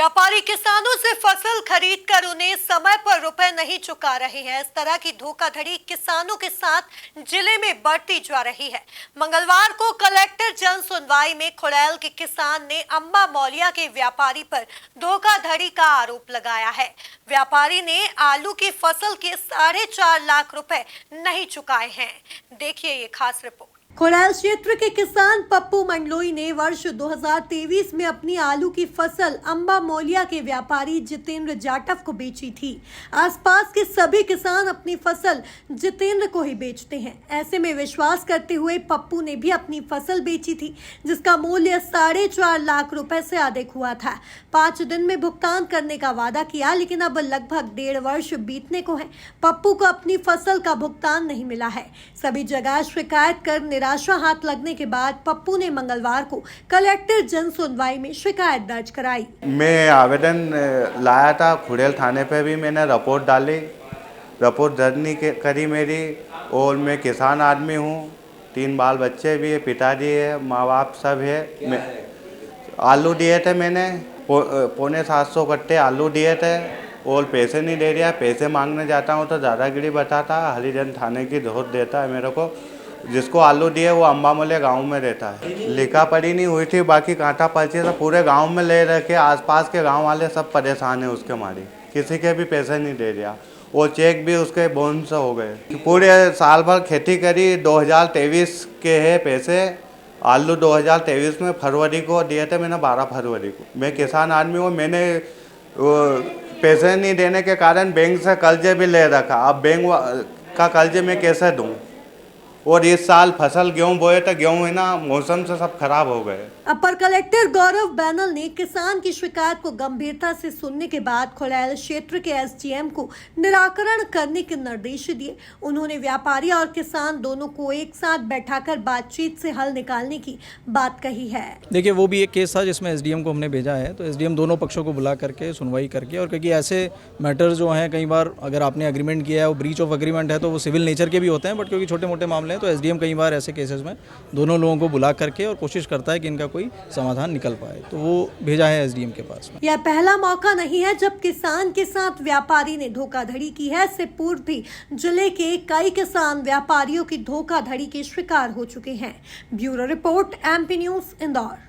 व्यापारी किसानों से फसल खरीद कर उन्हें समय पर रुपए नहीं चुका रहे हैं। इस तरह की धोखाधड़ी किसानों के साथ जिले में बढ़ती जा रही है। मंगलवार को कलेक्टर जन सुनवाई में खुड़ैल के किसान ने अम्बा मौलिया के व्यापारी पर धोखाधड़ी का आरोप लगाया है। व्यापारी ने आलू की फसल के 4.5 लाख रुपए नहीं चुकाए हैं। देखिए ये खास रिपोर्ट। खुड़ैल क्षेत्र के किसान पप्पू मंडलोई ने वर्ष 2023 में अपनी आलू की फसल अम्बा मौलिया के व्यापारी जितेंद्र जाटव को बेची थी। आसपास के सभी किसान अपनी फसल जितेंद्र को ही बेचते हैं। ऐसे में विश्वास करते हुए पप्पू ने भी अपनी फसल बेची थी, जिसका मूल्य 4.5 लाख रुपए से अधिक हुआ था। 5 दिन में भुगतान करने का वादा किया, लेकिन अब लगभग 1.5 वर्ष बीतने को है। पप्पू को अपनी फसल का भुगतान नहीं मिला है। सभी जगह शिकायत कर निराशा हाथ लगने के बाद पप्पू ने मंगलवार को कलेक्टर जन सुनवाई में शिकायत दर्ज कराई। मैं आवेदन लाया था खुड़ैल थाने पे, भी मैंने रिपोर्ट डाली। रिपोर्ट दर्ज नहीं करी मेरी। और मैं किसान आदमी हूँ, 3 बाल बच्चे भी है, पिताजी है, माँ बाप सब है। आलू दिए थे मैंने, 750 कट्टे आलू दिए थे और पैसे नहीं दे रहा। पैसे मांगने जाता हूँ तो दादागिरी बताता, हरिजन थाने की धोत देता है मेरे को। जिसको आलू दिए वो अम्बा मौलिया गांव में रहता है। लिखा पढ़ी नहीं हुई थी, बाकी कांटा पर्ची तो पूरे गांव में ले रखे। आसपास के गांव वाले सब परेशान है उसके मारे, किसी के भी पैसे नहीं दे रहा। वो चेक भी उसके बोनस हो गए। पूरे साल भर खेती करी, 2023 के है पैसे। आलू 2023 में फरवरी को दिए थे मैंने, 12 फरवरी को। मैं किसान आदमी हूँ, मैंने पैसे नहीं देने के कारण बैंक से कर्जे भी ले रखा। अब बैंक का कर्जे मैं कैसे दूँ? और इस साल फसल गेहूं बोए तो गेहूं है ना, मौसम से सब खराब हो गए। अपर कलेक्टर गौरव बैनल ने किसान की शिकायत को गंभीरता से सुनने के बाद खुड़ैल क्षेत्र के एसडीएम को निराकरण करने के निर्देश दिए। उन्होंने व्यापारी और किसान दोनों को एक साथ बैठाकर बातचीत से हल निकालने की बात कही है। देखिए, वो भी एक केस था जिसमें एसडीएम को हमने भेजा है, तो एसडीएम दोनों पक्षों को बुला करके सुनवाई करके, और क्योंकि ऐसे मैटर्स जो हैं कई बार अगर आपने एग्रीमेंट किया है, वो ब्रीच ऑफ एग्रीमेंट है, तो वो सिविल नेचर के भी होते हैं, बट क्योंकि छोटे मोटे मामले हैं तो एसडीएम कई बार ऐसे केसेस में दोनों लोगों को बुला करके और कोशिश करता है कि इनका कोई समाधान निकल पाए, तो वो भेजा है एसडीएम के पास में। यह पहला मौका नहीं है जब किसान के साथ व्यापारी ने धोखाधड़ी की है। इससे पूर्व भी जिले के कई किसान व्यापारियों की धोखाधड़ी के शिकार हो चुके हैं। Bureau report, MP news, Indore.